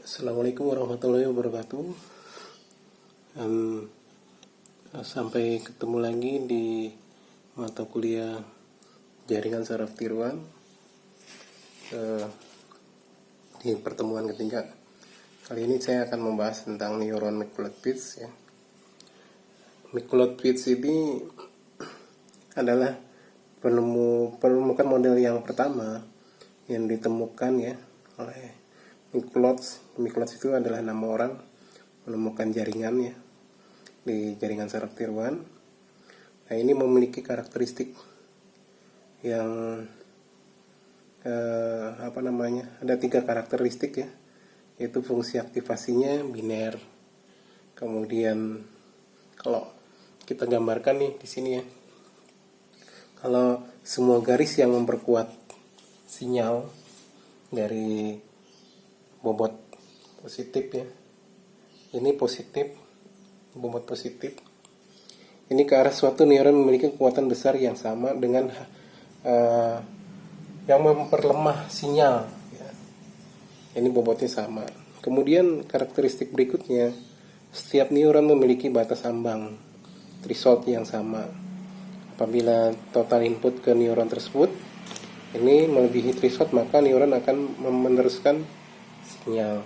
Assalamualaikum warahmatullahi wabarakatuh. Sampai ketemu lagi di mata kuliah jaringan saraf tiruan di pertemuan ketiga. Kali ini saya akan membahas tentang neuron McCulloch-Pitts ya. McCulloch-Pitts ini adalah penemukan model yang pertama yang ditemukan ya oleh McCulloch itu adalah nama orang menemukan jaringan ya di jaringan saraf tiruan. Nah, ini memiliki karakteristik yang ada 3 karakteristik ya, yaitu fungsi aktivasinya biner. Kemudian kalau kita gambarkan nih di sini ya, kalau semua garis yang memperkuat sinyal dari bobot positif ya, ini positif, bobot positif, ini ke arah suatu neuron memiliki kekuatan besar yang sama dengan yang memperlemah sinyal ya. Ini bobotnya sama. Kemudian karakteristik berikutnya, setiap neuron memiliki batas ambang threshold yang sama. Apabila total input ke neuron tersebut ini melebihi threshold, maka neuron akan meneruskan sinyal.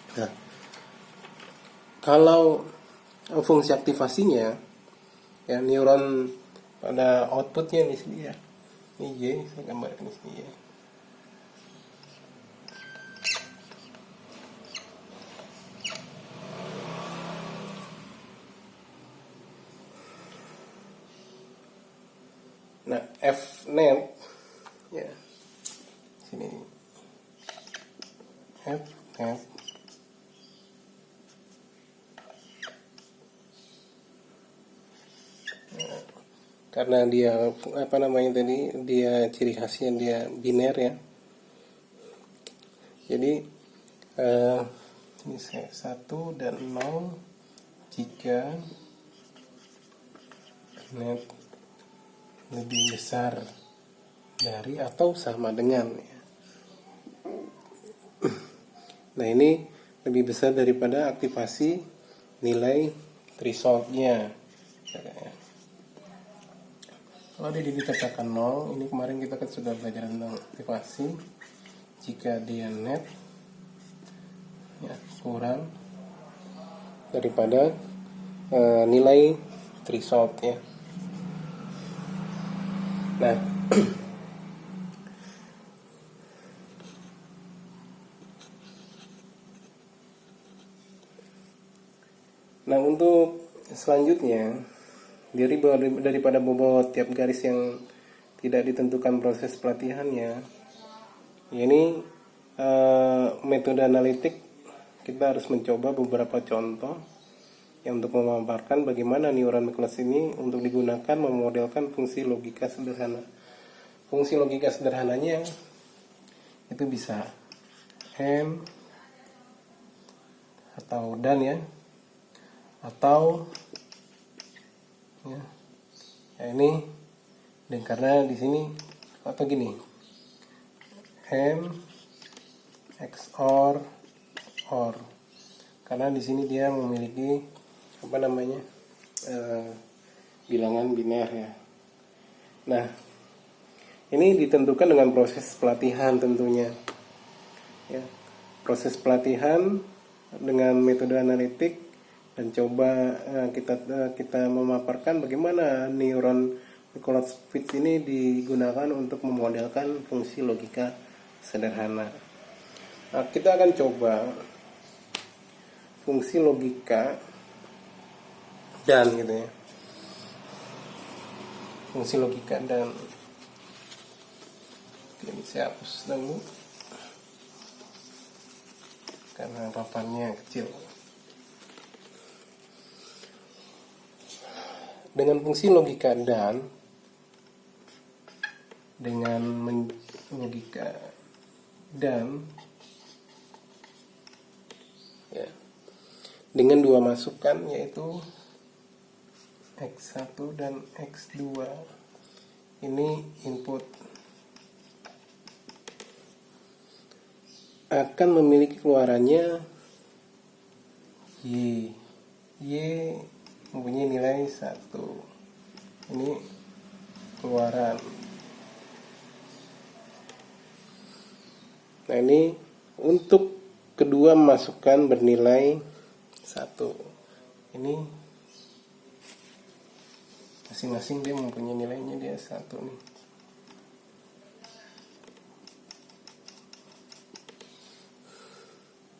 Nah, kalau fungsi aktivasinya ya, neuron pada outputnya di sini ya, ini Y, saya gambarkan di sini ya. Nah, F net ya, sini F net karena dia dia ciri khasnya dia biner ya. Jadi ini 1 dan 0 jika net lebih besar dari atau sama dengan ya. Nah, ini lebih besar daripada aktivasi nilai thresholdnya. Kalau dia dikatakan 0, ini kemarin kita kan sudah belajar tentang aktivasi. Jika dia net ya, kurang daripada nilai threshold ya. Nah, untuk selanjutnya, daripada bobot tiap garis yang tidak ditentukan proses pelatihannya, ini metode analitik kita harus mencoba beberapa contoh yang untuk memaparkan bagaimana neuron McCulloch ini untuk digunakan memodelkan fungsi logika sederhana. Fungsi logika sederhananya itu bisa M atau dan ya, atau ya, ini, dan karena di sini atau gini, M XOR OR, karena di sini dia memiliki bilangan biner ya. Nah, ini ditentukan dengan proses pelatihan tentunya ya, proses pelatihan dengan metode analitik, dan coba kita memaparkan bagaimana neuron McCulloch-Pitts ini digunakan untuk memodelkan fungsi logika sederhana. Nah, kita akan coba fungsi logika dan gitu ya, fungsi logika dan. Ini saya hapus dulu karena papannya kecil. Dengan fungsi logika dan logika dan ya, dengan 2 masukan yaitu X1 dan X2, ini input akan memiliki keluarannya Y. Y mempunyai nilai 1. Ini keluaran. Nah, ini untuk kedua masukan bernilai 1. Ini masing-masing dia mempunyai nilainya dia 1 nih.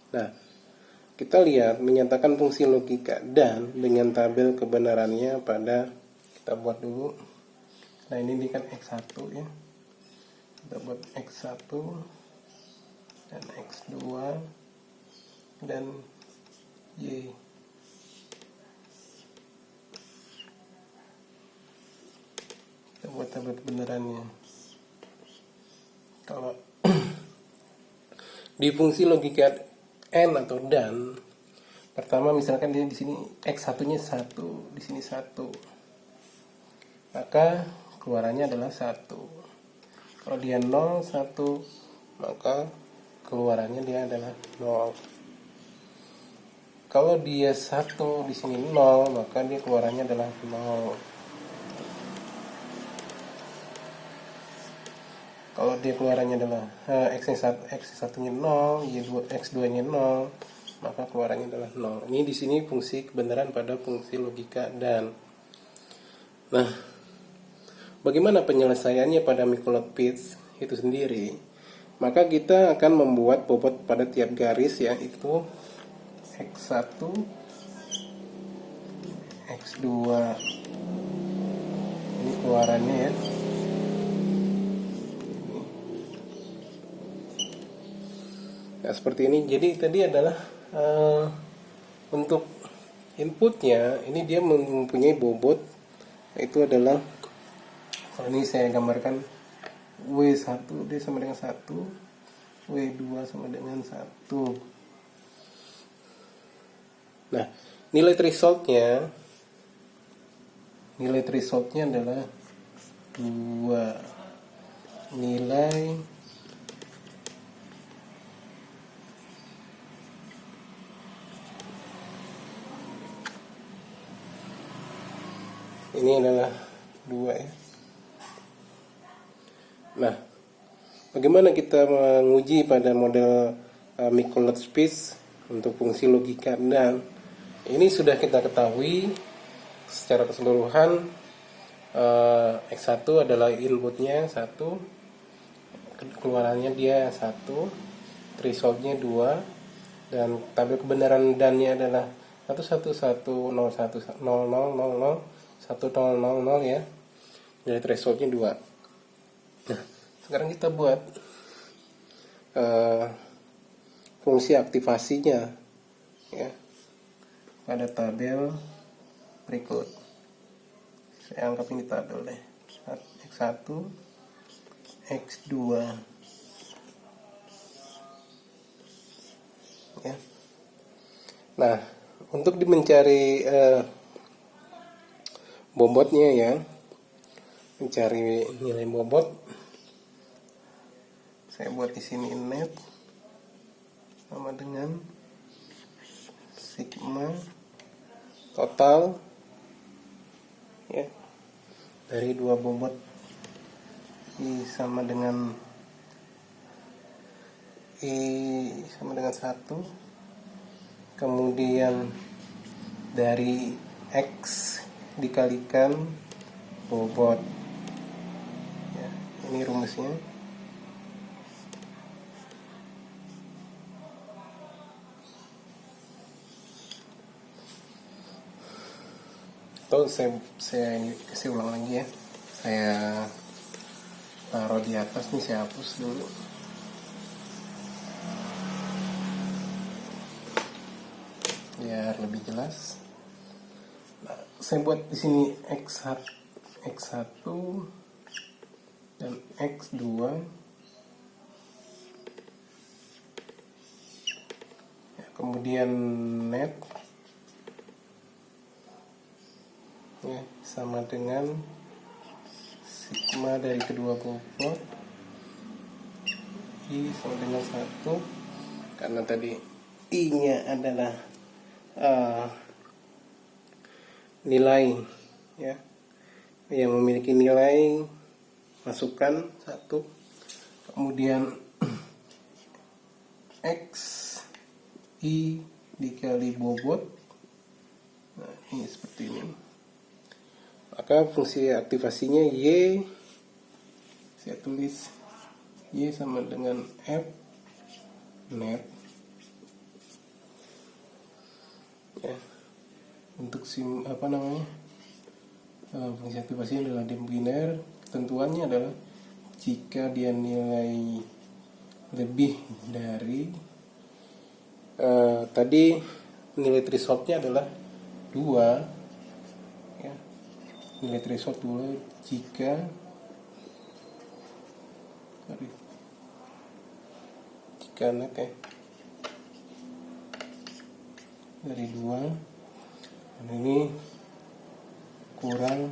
Nah, kita lihat menyatakan fungsi logika dan dengan tabel kebenarannya pada, kita buat dulu. Nah, ini kan X1 ya. Kita buat X1 dan X2 dan Y. Kita buat tabel kebenarannya. Kalau di fungsi logika N atau dan, pertama misalkan dia di sini X1-nya 1, di sini 1. Maka keluarannya adalah 1. Kalau dia 0, 1, maka keluarannya dia adalah 0. Kalau dia 1 di sini 0, maka dia keluarannya adalah 0. Kalau dia keluarannya adalah X1-nya 0, X2-nya 0, maka keluarannya adalah 0. Ini di sini fungsi kebenaran pada fungsi logika dan. Nah, bagaimana penyelesaiannya pada Mikolov-Pitts itu sendiri? Maka kita akan membuat bobot pada tiap garis ya, itu X1, X2. Ini keluarannya ya. Nah, seperti ini. Jadi tadi adalah untuk inputnya, ini dia mempunyai bobot, itu adalah, kalau ini saya gambarkan W1 dia sama dengan 1, W2 sama dengan 1. Nah, nilai thresholdnya adalah 2. Nilai ini adalah 2 ya. Nah, bagaimana kita menguji pada model Mikolov-Pitts untuk fungsi logika dan ini sudah kita ketahui secara keseluruhan. X1 adalah inputnya 1, keluarannya dia 1, thresholdnya 2, dan tabel kebenaran dannya adalah 111010000 1000 ya. Jadi thresholdnya 2. Nah, sekarang kita buat fungsi aktivasinya ya pada tabel berikut. Saya anggap ini tabel deh. X1, X2 ya. Nah, untuk mencari bobotnya ya, mencari nilai bobot, saya buat di sini net sama dengan sigma total ya dari dua bobot I sama dengan 1, kemudian dari X dikalikan bobot ya, ini rumusnya. Atau saya ulang lagi ya, saya taruh di atas nih, saya hapus dulu. Biar lebih jelas. Nah, saya buat di sini X1 dan X2 ya, kemudian net ya, sama dengan sigma dari kedua bobot I sama dengan 1 karena tadi I-nya adalah nilai ya, yang memiliki nilai masukkan 1, kemudian X I dikali bobot. Nah, ini seperti ini. Maka fungsi aktivasinya Y, saya tulis Y sama dengan F net ya. Untuk fungsi aktivasinya adalah biner. Ketentuannya adalah jika dia nilai lebih dari tadi nilai thresholdnya adalah 2 ya. Nilai threshold 2 jika net ya dari 2, dan ini kurang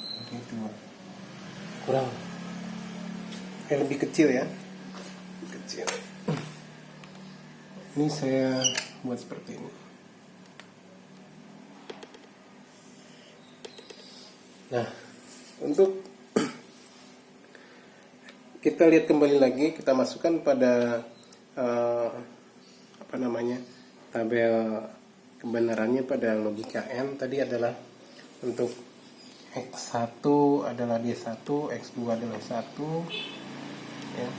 dari 2, kurang lebih kecil ya, kecil. Ini saya buat seperti ini. Nah, untuk kita lihat kembali lagi, kita masukkan pada tabel kebenarannya pada logika N tadi adalah untuk X1 adalah D1, X2 adalah 1 ya.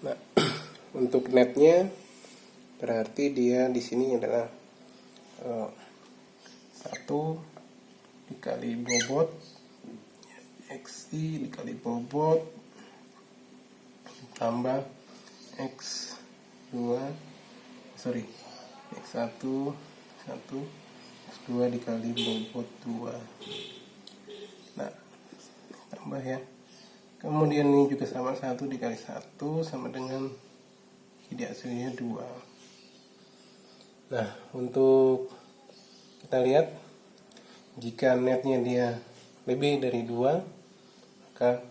Nah, untuk netnya berarti dia di sini adalah 1 dikali bobot XI dikali bobot tambah X1 X2 dikali bobot 2. Nah, tambah ya. Kemudian ini juga sama, 1 dikali 1 sama dengan jadi hasilnya 2. Nah, untuk kita lihat jika netnya dia lebih dari 2, maka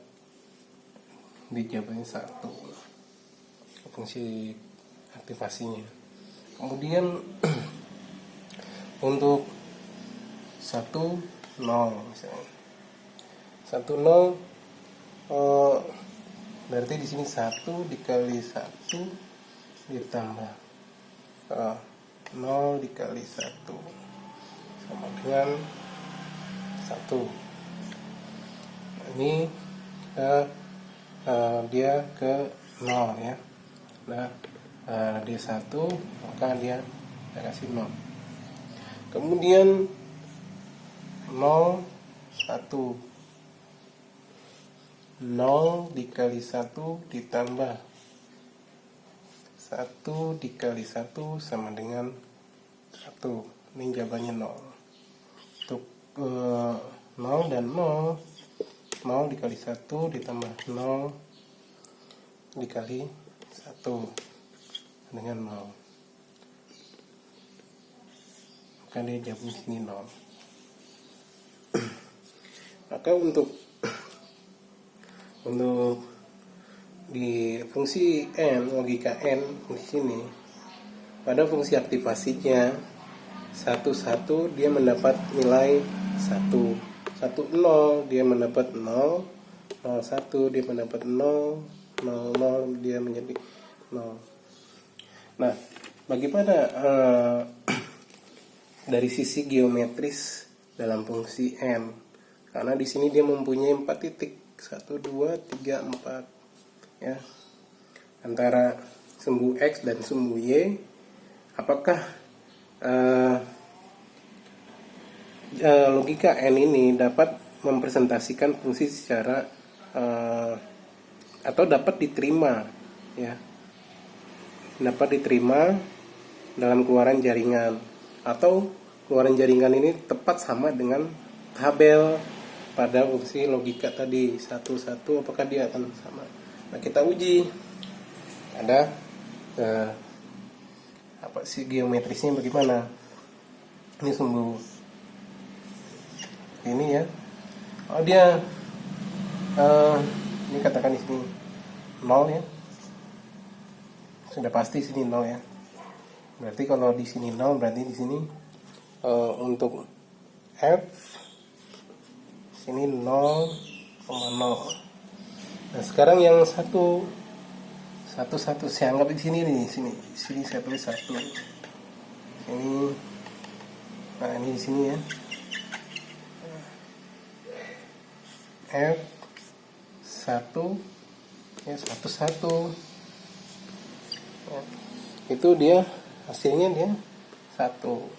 dijawabnya 1 fungsi aktivasinya. Kemudian untuk 1 0 misalnya 1 0 berarti di sini 1 dikali 1 ditambah 0 dikali 1 sama dengan 1. Ini dia ke 0 ya. Nah, dia 1, maka dia kasih 0. Kemudian 0 1 0 dikali 1 ditambah 1 dikali 1 sama dengan 1. Ini jawabannya 0. Untuk 0 dan 0 dikali 1 ditambah 0 dikali 1 dengan 0. Maka dia jawabnya sini 0. Maka untuk di fungsi N, logika N di sini pada fungsi aktivasinya 1 dia mendapat nilai 1, 1 0 dia mendapat 0, 0 1 dia mendapat 0, 0 0 dia menjadi 0. Nah, bagaimana dari sisi geometris dalam fungsi N? Karena di sini dia mempunyai 4 titik, 1 2 3 4 ya. Antara sumbu X dan sumbu Y, apakah logika N ini dapat mempresentasikan fungsi secara atau dapat diterima ya, dapat diterima dalam keluaran jaringan, atau keluaran jaringan ini tepat sama dengan tabel pada fungsi logika tadi 1 1, apakah dia akan sama. Nah, kita uji ada apa sih geometrisnya bagaimana. Ini sumbu ini ya. Oh, dia Ini katakan di sini 0 ya. Sudah pasti sini 0 ya. Berarti kalau di sini 0 berarti di sini untuk F sini 0,0. Nah, sekarang yang satu saya anggap di sini nih, sini saya tulis 1. Ini, nah ini di sini ya. F 1 ya 1 ya. Itu dia hasilnya dia 1.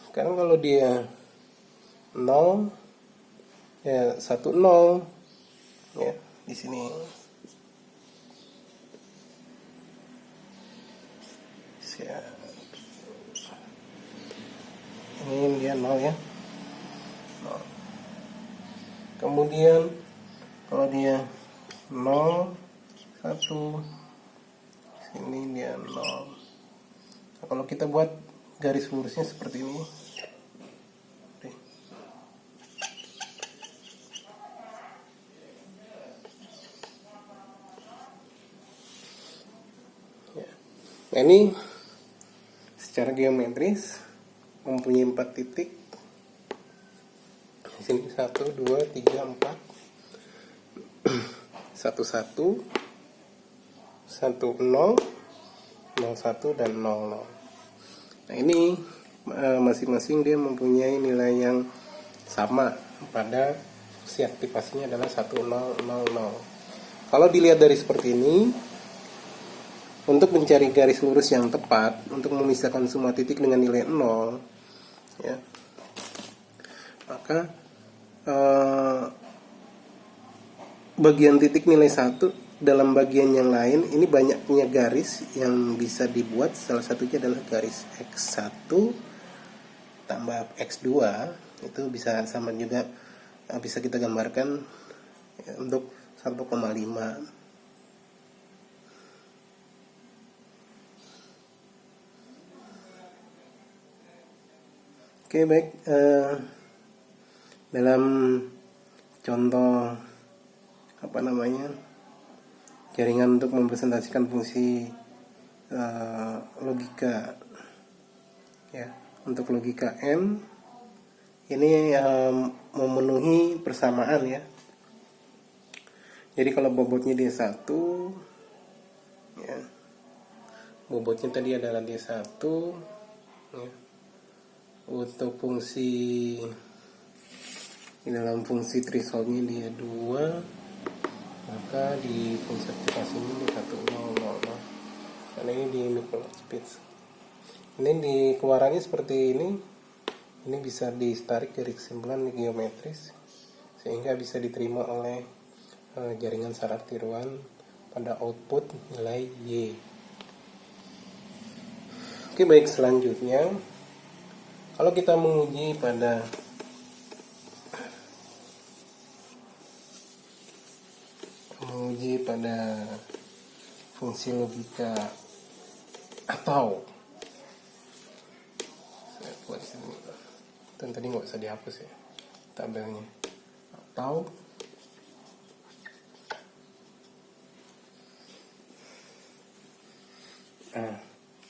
Sekarang kalau dia 0 ya 1 0 ya di sini. Ini dia 0 ya. Kemudian kalau dia 0 1 sini dia 0. Nah, kalau kita buat garis lurusnya seperti ini. Nah, ini secara geometris mempunyai 4 titik. Di sini 1 2 3 4 1 1 1 0 0 1 dan 0 0. Nah, ini masing-masing dia mempunyai nilai yang sama pada fungsi aktivasinya adalah 1 0 0 0. Kalau dilihat dari seperti ini, untuk mencari garis lurus yang tepat untuk memisahkan semua titik dengan nilai 0 ya, maka bagian titik nilai 1 dalam bagian yang lain ini banyaknya garis yang bisa dibuat. Salah satunya adalah garis X1 tambah X2, itu bisa sama juga, bisa kita gambarkan ya, untuk 1,5. Oke, baik. Dalam contoh jaringan untuk mempresentasikan fungsi logika ya, untuk logika N ini memenuhi persamaan ya. Jadi kalau bobotnya dia 1 ya, bobotnya tadi adalah dia 1 ya. Untuk fungsi di dalam fungsi thresholdnya dia 2, maka di fungsi aktivasinya dia 1 0 0 0. Karena ini di Newton speed. Ini di keluarannya seperti ini. Ini bisa ditarik dari kesimpulan geometris sehingga bisa diterima oleh jaringan syarat tiruan pada output nilai Y. Oke, baik, selanjutnya kalau kita menguji pada fungsi logika atau, saya buat sini, dan tadi nggak usah dihapus ya tabelnya, atau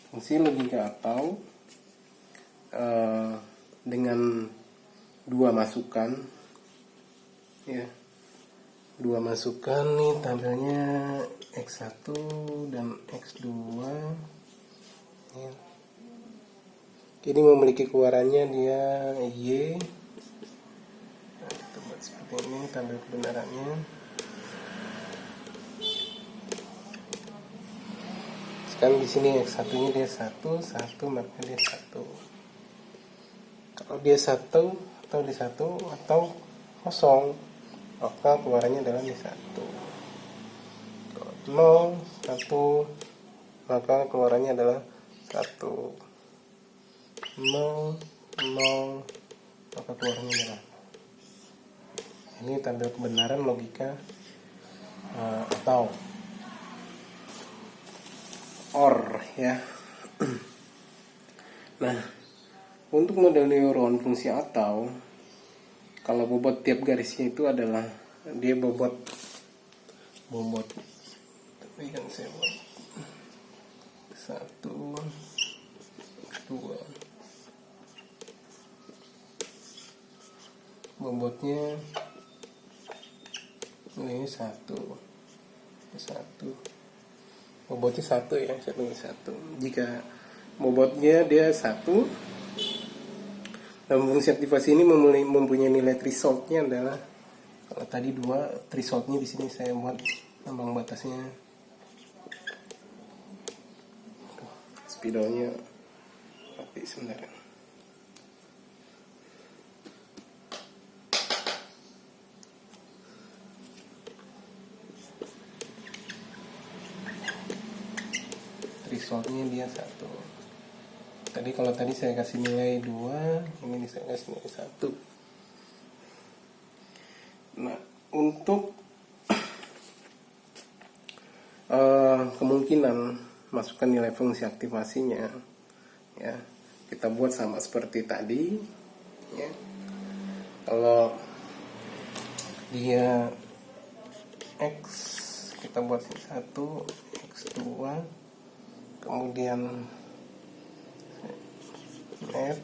fungsi logika atau dengan 2 masukan ya, 2 masukan nih tabelnya X1 dan X2 ya. Jadi memiliki keluarannya dia Y. Nah, kita buat seperti ini tabel kebenarannya. Sekarang di sini X1 nya dia 1 maka dia 1. Kalau dia 1 atau di 1 atau kosong, maka keluarannya adalah di 1. 0 1 maka keluarannya adalah 1. 0 0 maka keluarannya adalah. Ini tabel kebenaran logika atau OR ya. Nah, untuk model neuron fungsi atau, Kalau bobot tiap garisnya itu adalah dia bobot tapi kan saya buat 1, 2, bobotnya ini 1, bobotnya 1 ya, 1. Jika bobotnya dia 1, dalam fungsi aktivasi ini mempunyai nilai thresholdnya adalah, kalau tadi 2, thresholdnya di sini saya buat ambang batasnya. Spidolnya mati sebenarnya. Thresholdnya dia 1. Tadi kalau tadi saya kasih nilai 2, ini saya kasih nilai 1. Nah, untuk kemungkinan masukkan nilai fungsi aktivasinya, ya kita buat sama seperti tadi, ya. Kalau dia X, kita buat 1, X2, kemudian F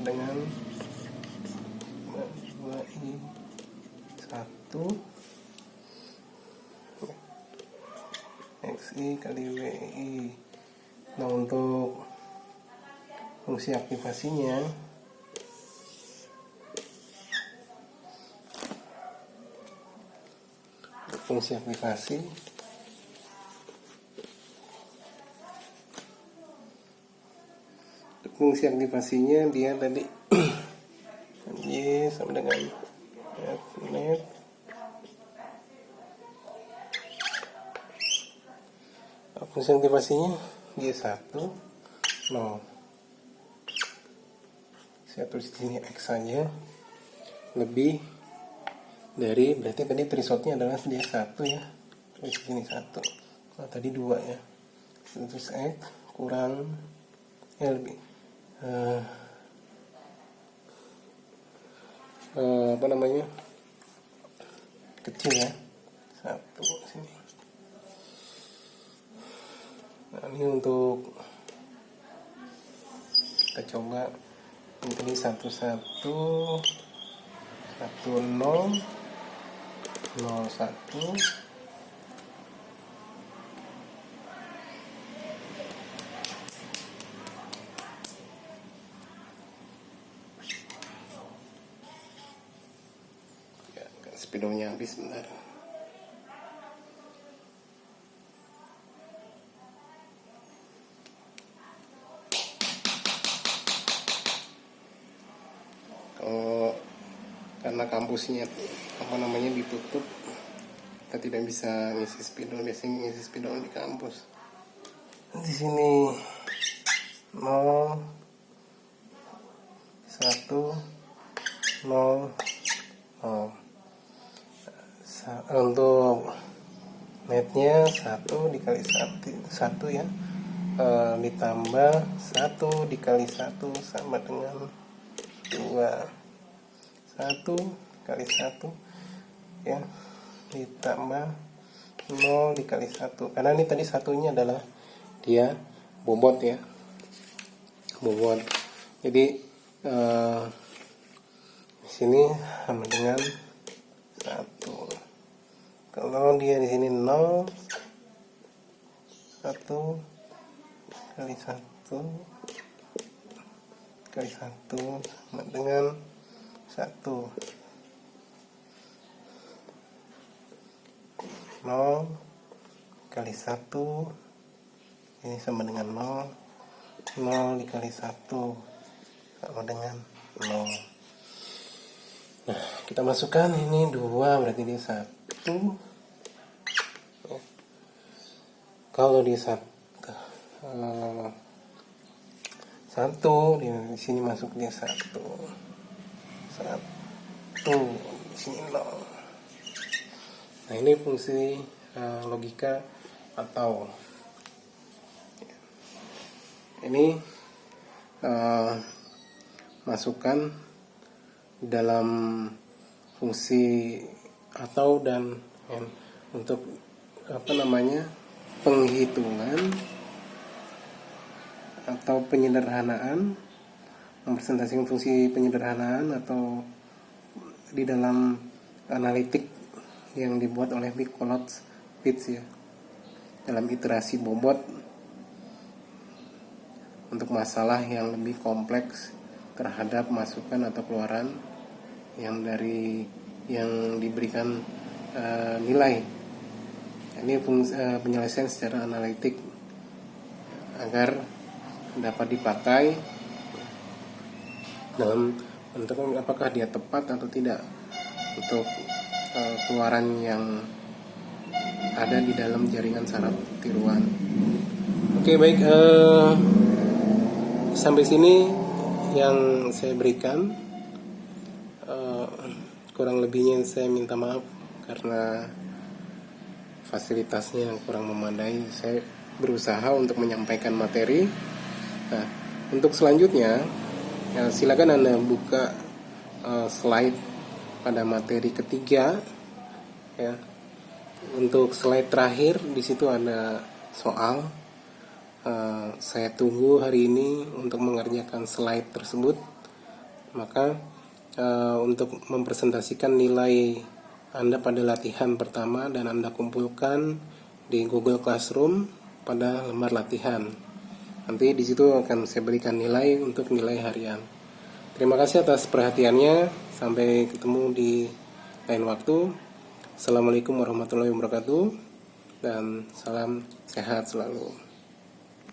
dengan 2I 1 XI kali WI. Nah, untuk fungsi aktivasinya fungsi aktivasinya dia tadi Y sama dengan net. Fungsi aktivasinya Y 1, 0. Saya tulis di sini X saja, lebih dari, berarti tadi thresholdnya adalah dia 1 ya, tulis di sini 1. Nah, tadi 2 ya, terus X kurang lebih apa namanya, kecil ya, 1 sini. Nah, ini untuk kita coba. Ini tadi 1, 1, 0, 0, 1. Ya, spidolnya habis sebentar. Karena kampusnya ditutup, kita tidak bisa ngisi spidol. Biasanya ngisi spidol di kampus. Di sini 0, 1, 0, 0. Untuk netnya 1 dikali 1 ya, ditambah 1 dikali 1 sama dengan 2. 1 kali 1 ya, ditambah 0 dikali 1, karena ini tadi satunya adalah dia bobot ya, bobot. Jadi di sini sama dengan 1. Kalau dia di sini 0, 1 kali 1 kali 1 sama dengan 1. 0 kali 1 ini sama dengan 0. 0 dikali 1 sama dengan 0. Nah, kita masukkan ini 2, berarti dia 1 ya. Kalau dia 1 di sini masuk dia 1, di sini 0. Nah, ini fungsi logika atau ini masukkan dalam fungsi atau dan untuk penghitungan atau penyederhanaan, mempresentasikan fungsi penyederhanaan atau di dalam analitik yang dibuat oleh Microsoft ya, dalam iterasi bobot untuk masalah yang lebih kompleks terhadap masukan atau keluaran yang diberikan nilai. Ini penyelesaian secara analitik agar dapat dipakai dalam menentukan apakah dia tepat atau tidak untuk keluaran yang ada di dalam jaringan saraf tiruan. Oke, baik, sampai sini yang saya berikan. Kurang lebihnya saya minta maaf karena fasilitasnya kurang memadai. Saya berusaha untuk menyampaikan materi. Nah, untuk selanjutnya silakan Anda buka slide pada materi ketiga ya. Untuk slide terakhir di situ ada soal. Saya tunggu hari ini untuk mengerjakan slide tersebut. Maka untuk mempresentasikan nilai Anda pada latihan pertama dan Anda kumpulkan di Google Classroom pada lembar latihan. Nanti di situ akan saya berikan nilai untuk nilai harian. Terima kasih atas perhatiannya. Sampai ketemu di lain waktu. Assalamualaikum warahmatullahi wabarakatuh dan salam sehat selalu.